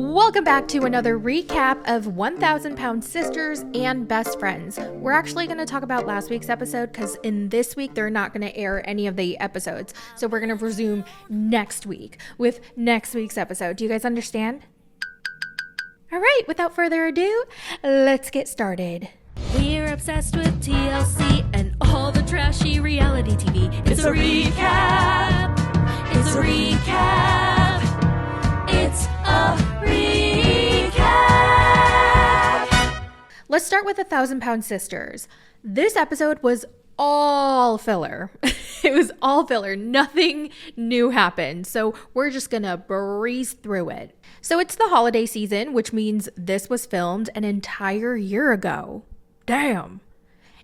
Welcome back to another recap of 1,000 Pound Sisters and Best Friends. We're actually going to talk about last week's episode because in this week they're not going to air any of the episodes. So we're going to resume next week with next week's episode. Do you guys understand? All right, without further ado, let's get started. We're obsessed with TLC and all the trashy reality TV. It's a recap. It's a recap. It's a recap. Let's start with 1,000 Pound Sisters. This episode was all filler. It was all filler. Nothing new happened. So we're just gonna breeze through it. So it's the holiday season, which means this was filmed an entire year ago. Damn.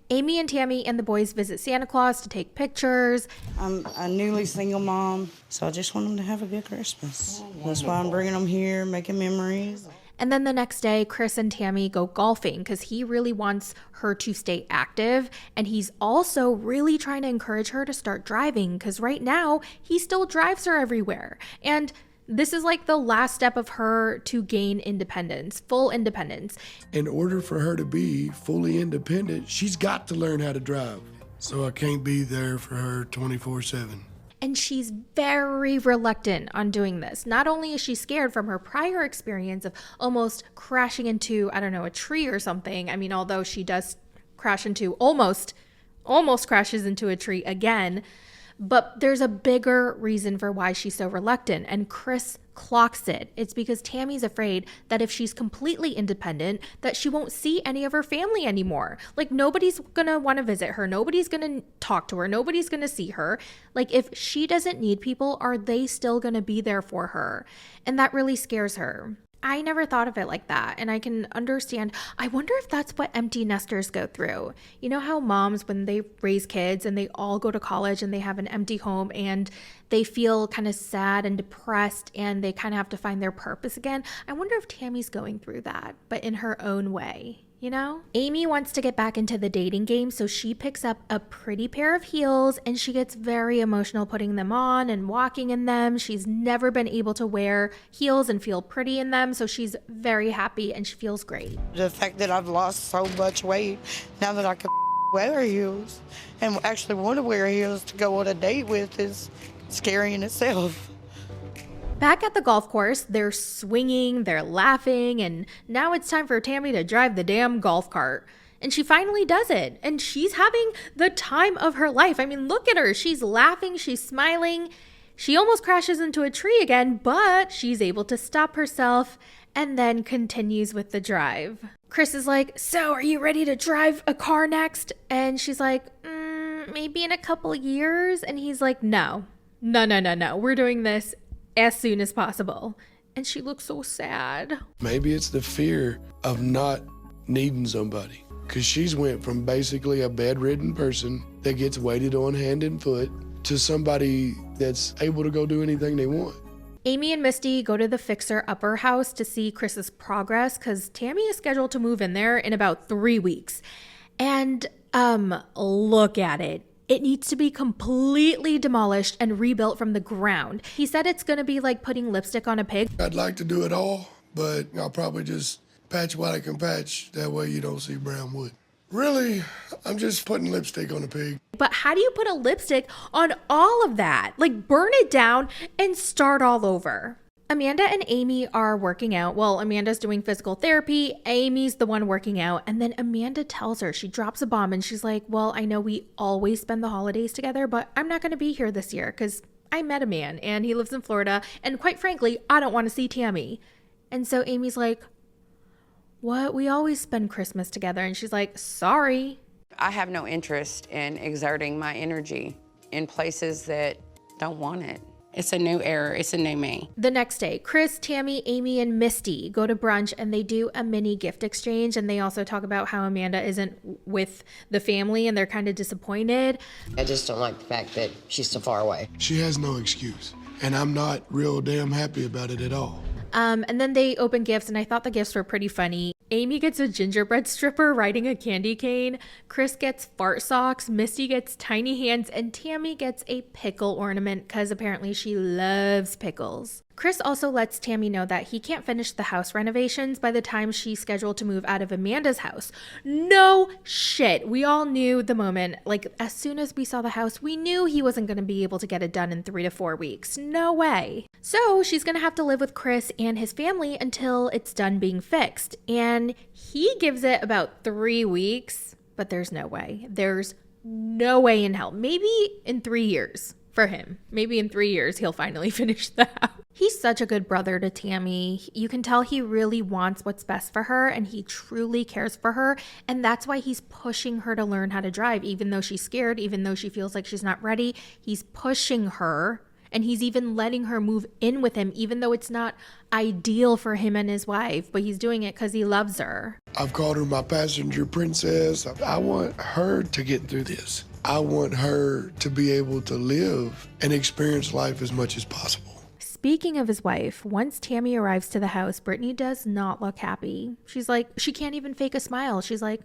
Amy and Tammy and the boys visit Santa Claus to take pictures. I'm a newly single mom, so I just want them to have a good Christmas. That's why I'm bringing them here, making memories. And then the next day, Chris and Tammy go golfing because he really wants her to stay active. And he's also really trying to encourage her to start driving because right now he still drives her everywhere. And this is like the last step of her to gain independence, full independence. In order for her to be fully independent, she's got to learn how to drive. So I can't be there for her 24/7. And she's very reluctant on doing this. Not only is she scared from her prior experience of almost crashing into, I don't know, a tree or something. I mean, although she does crash into almost crashes into a tree again. But there's a bigger reason for why she's so reluctant, and Chris clocks it. It's because Tammy's afraid that if she's completely independent, that she won't see any of her family anymore. Like, nobody's gonna want to visit her. Nobody's gonna talk to her. Nobody's gonna see her. Like, if she doesn't need people, are they still gonna be there for her? And that really scares her. I never thought of it like that, and I can understand. I wonder if that's what empty nesters go through. You know how moms, when they raise kids and they all go to college and they have an empty home and they feel kind of sad and depressed and they kind of have to find their purpose again? I wonder if Tammy's going through that, but in her own way. You know? Amy wants to get back into the dating game, so she picks up a pretty pair of heels and she gets very emotional putting them on and walking in them. She's never been able to wear heels and feel pretty in them, so she's very happy and she feels great. The fact that I've lost so much weight, now that I can wear heels and actually want to wear heels to go on a date with is scary in itself. Back at the golf course, they're swinging, they're laughing, and now it's time for Tammy to drive the damn golf cart. And she finally does it, and she's having the time of her life. I mean, look at her. She's laughing, she's smiling. She almost crashes into a tree again, but she's able to stop herself and then continues with the drive. Chris is like, "So, are you ready to drive a car next?" And she's like, maybe in a couple years. And he's like, no. We're doing this as soon as possible. And she looks so sad. Maybe it's the fear of not needing somebody. Because she's went from basically a bedridden person that gets waited on hand and foot to somebody that's able to go do anything they want. Amy and Misty go to the fixer-upper house to see Chris's progress because Tammy is scheduled to move in there in about 3 weeks. And look at it. It needs to be completely demolished and rebuilt from the ground. He said it's going to be like putting lipstick on a pig. I'd like to do it all, but I'll probably just patch what I can patch. That way you don't see brown wood. Really, I'm just putting lipstick on a pig. But how do you put a lipstick on all of that? Like, burn it down and start all over. Amanda and Amy are working out. Well, Amanda's doing physical therapy. Amy's the one working out. And then Amanda tells her, she drops a bomb and she's like, well, I know we always spend the holidays together, but I'm not going to be here this year because I met a man and he lives in Florida. And quite frankly, I don't want to see Tammy. And so Amy's like, what? We always spend Christmas together. And she's like, sorry. I have no interest in exerting my energy in places that don't want it. It's a new era. It's a new me. The next day, Chris, Tammy, Amy, and Misty go to brunch and they do a mini gift exchange. And they also talk about how Amanda isn't with the family and they're kind of disappointed. I just don't like the fact that she's so far away. She has no excuse. And I'm not real damn happy about it at all. And then they open gifts, and I thought the gifts were pretty funny. Amy gets a gingerbread stripper riding a candy cane. Chris gets fart socks. Misty gets tiny hands. And Tammy gets a pickle ornament because apparently she loves pickles. Chris also lets Tammy know that he can't finish the house renovations by the time she's scheduled to move out of Amanda's house. No shit. We all knew the moment, like as soon as we saw the house, we knew he wasn't going to be able to get it done in 3 to 4 weeks. No way. So she's going to have to live with Chris and his family until it's done being fixed. And he gives it about 3 weeks, but there's no way. There's no way in hell. Maybe in 3 years for him. Maybe in 3 years he'll finally finish the house. He's such a good brother to Tammy. You can tell he really wants what's best for her and he truly cares for her. And that's why he's pushing her to learn how to drive, even though she's scared, even though she feels like she's not ready. He's pushing her and he's even letting her move in with him, even though it's not ideal for him and his wife. But he's doing it because he loves her. I've called her my passenger princess. I want her to get through this. I want her to be able to live and experience life as much as possible. Speaking of his wife, once Tammy arrives to the house, Brittany does not look happy. She's like, she can't even fake a smile. She's like,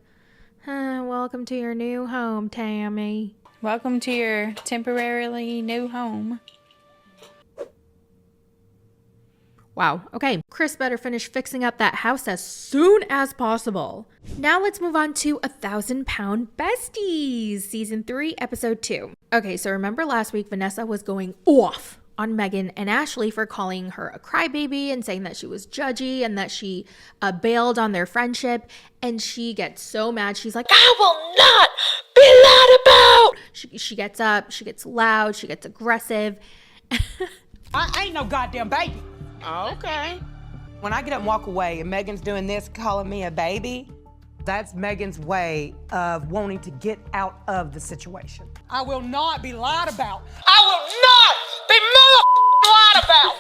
welcome to your new home, Tammy. Welcome to your temporarily new home. Wow. Okay. Chris better finish fixing up that house as soon as possible. Now let's move on to 1,000-Pound Besties, Season 3, Episode 2. Okay, so remember last week Vanessa was going off on Megan and Ashley for calling her a crybaby and saying that she was judgy and that she bailed on their friendship. And she gets so mad. She's like, I will not be lied about. She gets up, she gets loud, she gets aggressive. I ain't no goddamn baby. Okay. When I get up and walk away and Megan's doing this, calling me a baby, that's Megan's way of wanting to get out of the situation. I will not be lied about. I will not be lied about.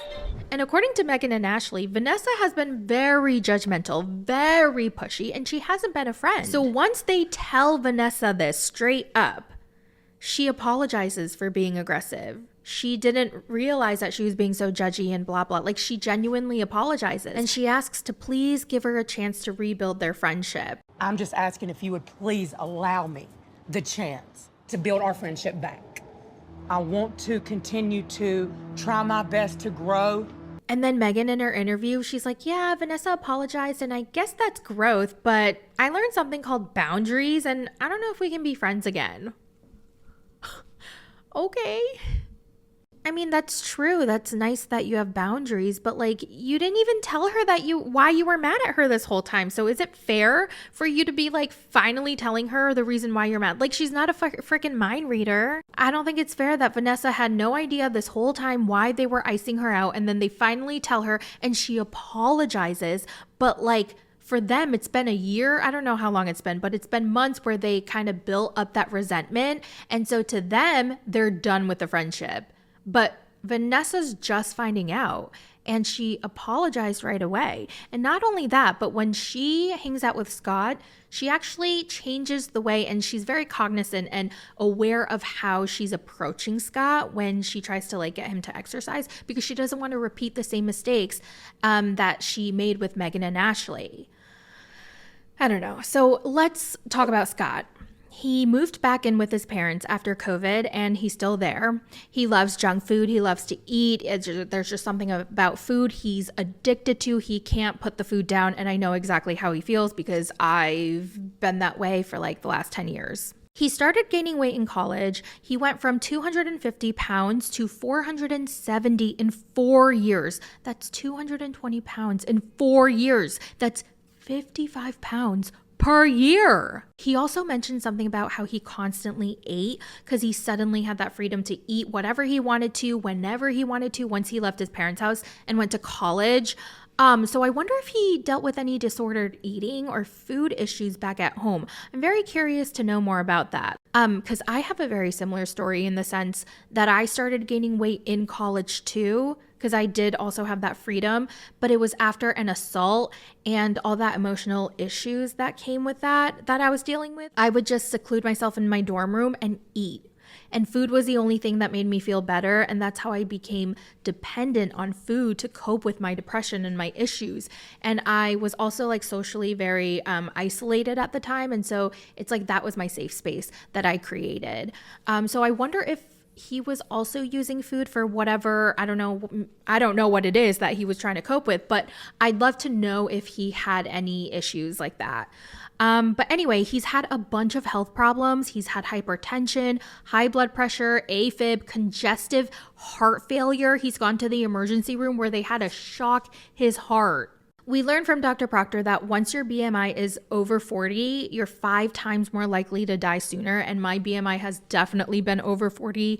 And according to Megan and Ashley, Vanessa has been very judgmental, very pushy, and she hasn't been a friend. So once they tell Vanessa this straight up, she apologizes for being aggressive. She didn't realize that she was being so judgy and blah, blah. Like, she genuinely apologizes. And she asks to please give her a chance to rebuild their friendship. I'm just asking if you would please allow me the chance to build our friendship back. I want to continue to try my best to grow. And then Megan in her interview, she's like, yeah, Vanessa apologized and I guess that's growth, but I learned something called boundaries and I don't know if we can be friends again. Okay. I mean, that's true. That's nice that you have boundaries, but like, you didn't even tell her that why you were mad at her this whole time. So is it fair for you to be like finally telling her the reason why you're mad? Like, she's not a freaking mind reader. I don't think it's fair that Vanessa had no idea this whole time why they were icing her out. And then they finally tell her and she apologizes. But like, for them, it's been a year. I don't know how long it's been, but it's been months where they kind of built up that resentment. And so to them, they're done with the friendship. But Vanessa's just finding out and she apologized right away. And not only that, but when she hangs out with Scott, she actually changes the way and she's very cognizant and aware of how she's approaching Scott when she tries to like get him to exercise because she doesn't want to repeat the same mistakes that she made with Megan and Ashley. I don't know. So let's talk about Scott. He moved back in with his parents after COVID and he's still there. He loves junk food. He loves to eat. There's just something about food he's addicted to. He can't put the food down. And I know exactly how he feels because I've been that way for like the last 10 years. He started gaining weight in college. He went from 250 pounds to 470 in 4 years. That's 220 pounds in 4 years. That's 55 pounds per year. He also mentioned something about how he constantly ate because he suddenly had that freedom to eat whatever he wanted to, whenever he wanted to, once he left his parents' house and went to college. So I wonder if he dealt with any disordered eating or food issues back at home. I'm very curious to know more about that. Because I have a very similar story in the sense that I started gaining weight in college too, because I did also have that freedom, but it was after an assault and all that emotional issues that came with that I was dealing with. I would just seclude myself in my dorm room and eat. And food was the only thing that made me feel better. And that's how I became dependent on food to cope with my depression and my issues. And I was also like socially very isolated at the time. And so it's like that was my safe space that I created. So I wonder if he was also using food for whatever, I don't know what it is that he was trying to cope with, but I'd love to know if he had any issues like that. But anyway, he's had a bunch of health problems. He's had hypertension, high blood pressure, AFib, congestive heart failure. He's gone to the emergency room where they had to shock his heart. We learned from Dr. Proctor that once your BMI is over 40, you're 5 times more likely to die sooner. And my BMI has definitely been over 40.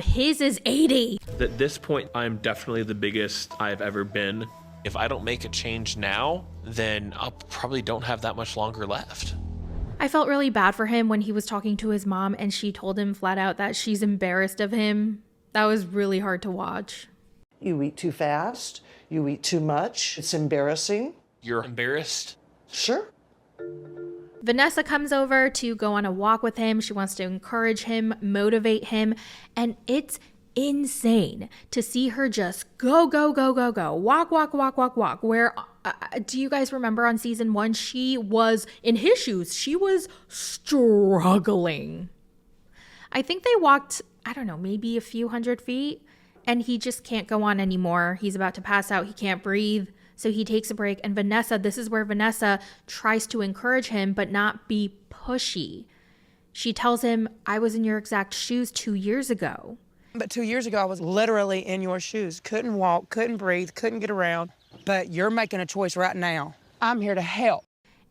His is 80. At this point, I'm definitely the biggest I've ever been. If I don't make a change now, then I probably don't have that much longer left. I felt really bad for him when he was talking to his mom and she told him flat out that she's embarrassed of him. That was really hard to watch. You eat too fast. You eat too much. It's embarrassing. You're embarrassed? Sure. Vanessa comes over to go on a walk with him. She wants to encourage him, motivate him, and it's insane to see her just go, walk. Where, do you guys remember on season 1, she was in his shoes. She was struggling. I think they walked, I don't know, maybe a few hundred feet. And he just can't go on anymore. He's about to pass out. He can't breathe. So he takes a break. And Vanessa, this is where Vanessa tries to encourage him, but not be pushy. She tells him, I was in your exact shoes 2 years ago. But 2 years ago, I was literally in your shoes. Couldn't walk, couldn't breathe, couldn't get around. But you're making a choice right now. I'm here to help.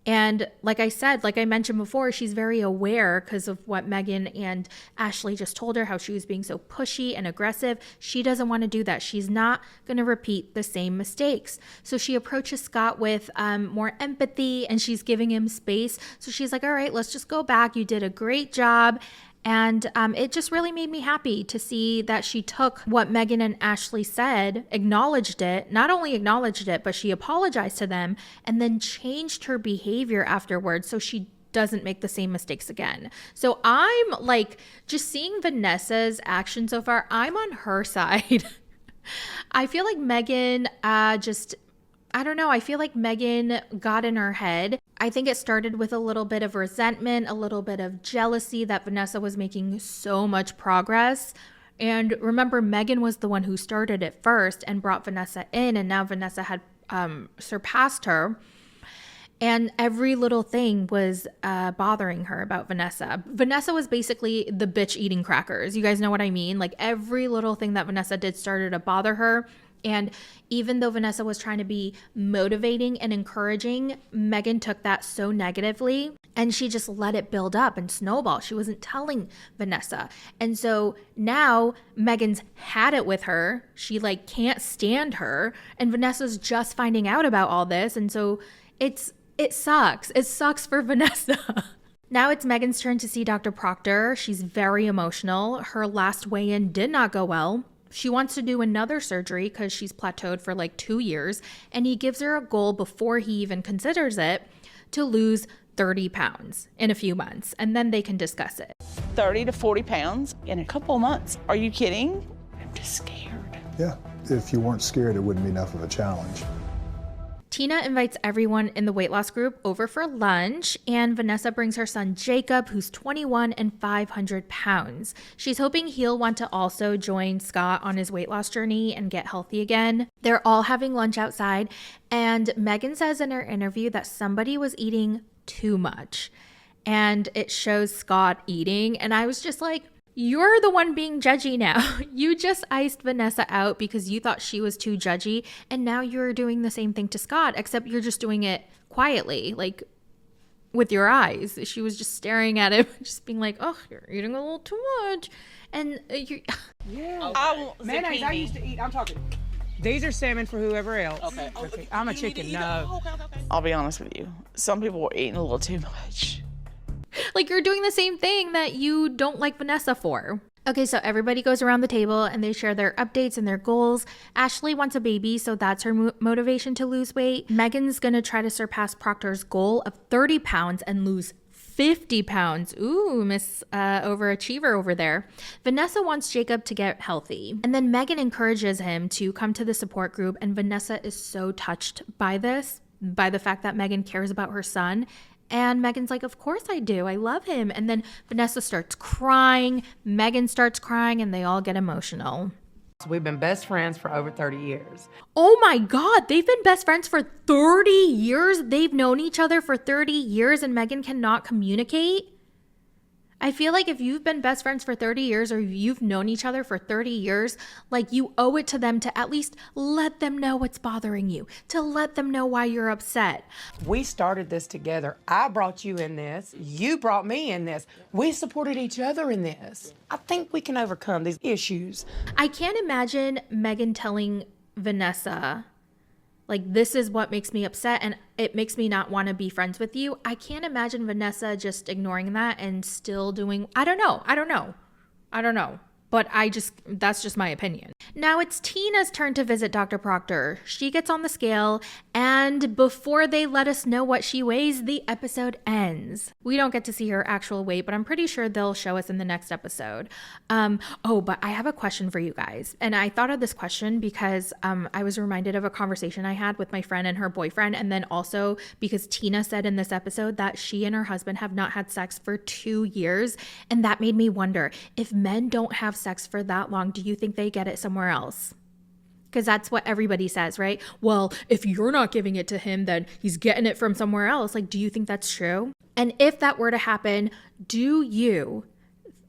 And like I said, like I mentioned before, she's very aware because of what Megan and Ashley just told her, how she was being so pushy and aggressive. She doesn't want to do that. She's not going to repeat the same mistakes. So she approaches Scott with more empathy and she's giving him space. So she's like, all right, let's just go back. You did a great job. And it just really made me happy to see that she took what Megan and Ashley said, acknowledged it, not only acknowledged it, but she apologized to them and then changed her behavior afterwards so she doesn't make the same mistakes again. So I'm like, just seeing Vanessa's action so far, I'm on her side. I feel like Megan I don't know. I feel like Megan got in her head. I think it started with a little bit of resentment, a little bit of jealousy that Vanessa was making so much progress. And remember, Megan was the one who started it first and brought Vanessa in, and now Vanessa had surpassed her. And every little thing was bothering her about Vanessa. Vanessa was basically the bitch eating crackers. You guys know what I mean? Like every little thing that Vanessa did started to bother her. And even though Vanessa was trying to be motivating and encouraging, Megan took that so negatively and she just let it build up and snowball. She wasn't telling Vanessa. And so now Megan's had it with her. She like can't stand her. And Vanessa's just finding out about all this. And so it sucks. It sucks for Vanessa. Now it's Megan's turn to see Dr. Proctor. She's very emotional. Her last weigh-in did not go well. She wants to do another surgery because she's plateaued for like 2 years, and he gives her a goal before he even considers it to lose 30 pounds in a few months, and then they can discuss it. 30 to 40 pounds in a couple of months. Are you kidding? I'm just scared. Yeah, if you weren't scared, it wouldn't be enough of a challenge. Tina invites everyone in the weight loss group over for lunch, and Vanessa brings her son Jacob, who's 21 and 500 pounds. She's hoping he'll want to also join Scott on his weight loss journey and get healthy again. They're all having lunch outside, and Megan says in her interview that somebody was eating too much, and it shows Scott eating, and I was just like, you're the one being judgy now. You just iced Vanessa out because you thought she was too judgy, and now you're doing the same thing to Scott, except you're just doing it quietly, like with your eyes. She was just staring at him, just being like, oh, you're eating a little too much. And you Yeah. Okay. I want Mayonnaise, I used to eat, I'm talking, these are salmon for whoever else. Okay. I'm a chicken, no. I'll be honest with you. Some people were eating a little too much. like you're doing the same thing that you don't like Vanessa for. Okay, so everybody goes around the table and they share their updates and their goals. Ashley wants a baby, so that's her motivation to lose weight. Megan's gonna try to surpass Proctor's goal of 30 pounds and lose 50 pounds. Ooh, Miss Overachiever over there. Vanessa wants Jacob to get healthy. And then Megan encourages him to come to the support group, and Vanessa is so touched by this, by the fact that Megan cares about her son. And Megan's like, of course I do. I love him. And then Vanessa starts crying. Megan starts crying and they all get emotional. We've been best friends for over 30 years. Oh my God, they've been best friends for 30 years. They've known each other for 30 years and Megan cannot communicate. I feel like if you've been best friends for 30 years or you've known each other for 30 years, like you owe it to them to at least let them know what's bothering you, to let them know why you're upset. We started this together. I brought you in this. You brought me in this. We supported each other in this. I think we can overcome these issues. I can't imagine Megan telling Vanessa, like, this is what makes me upset and it makes me not want to be friends with you. I can't imagine Vanessa just ignoring that and still doing, I don't know. But that's just my opinion. Now it's Tina's turn to visit Dr. Proctor. She gets on the scale, and before they let us know what she weighs, the episode ends. We don't get to see her actual weight, but I'm pretty sure they'll show us in the next episode. But I have a question for you guys. And I thought of this question because I was reminded of a conversation I had with my friend and her boyfriend. And then also because Tina said in this episode that she and her husband have not had sex for 2 years. And that made me wonder, if men don't have sex for that long, do you think they get it somewhere else? Because that's what everybody says, right? Well, if you're not giving it to him, then he's getting it from somewhere else. Like, do you think that's true? And if that were to happen,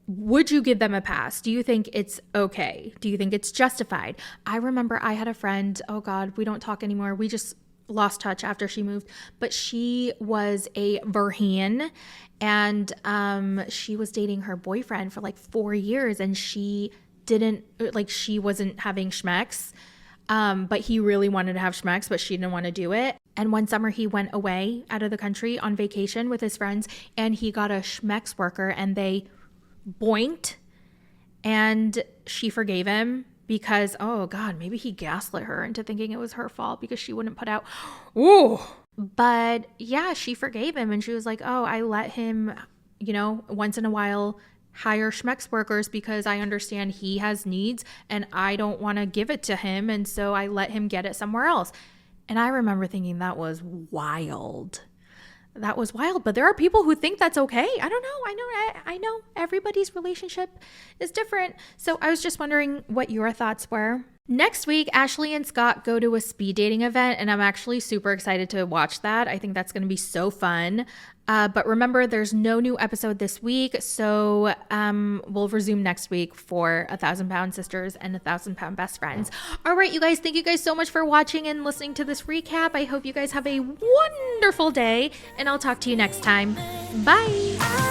would you give them a pass? Do you think it's okay? Do you think it's justified? I remember I had a friend, oh God, we don't talk anymore. We just lost touch after she moved, but she was a virgin and she was dating her boyfriend for like 4 years and she wasn't having schmex, but he really wanted to have schmex, but she didn't want to do it. And one summer he went away out of the country on vacation with his friends and he got a schmex worker and they boinked and she forgave him because, oh God, maybe he gaslit her into thinking it was her fault because she wouldn't put out. Ooh. But yeah, she forgave him and she was like, oh, I let him, once in a while hire schmex workers because I understand he has needs and I don't want to give it to him. And so I let him get it somewhere else. And I remember thinking that was wild. That was wild. But there are people who think that's okay. I don't know. I know everybody's relationship is different. So I was just wondering what your thoughts were. Next week, Ashley and Scott go to a speed dating event, and I'm actually super excited to watch that. I think that's going to be so fun. But remember, there's no new episode this week, so we'll resume next week for 1,000-Pound Sisters and 1,000-Pound Best Friends. All right, you guys, thank you guys so much for watching and listening to this recap. I hope you guys have a wonderful day, and I'll talk to you next time. Bye!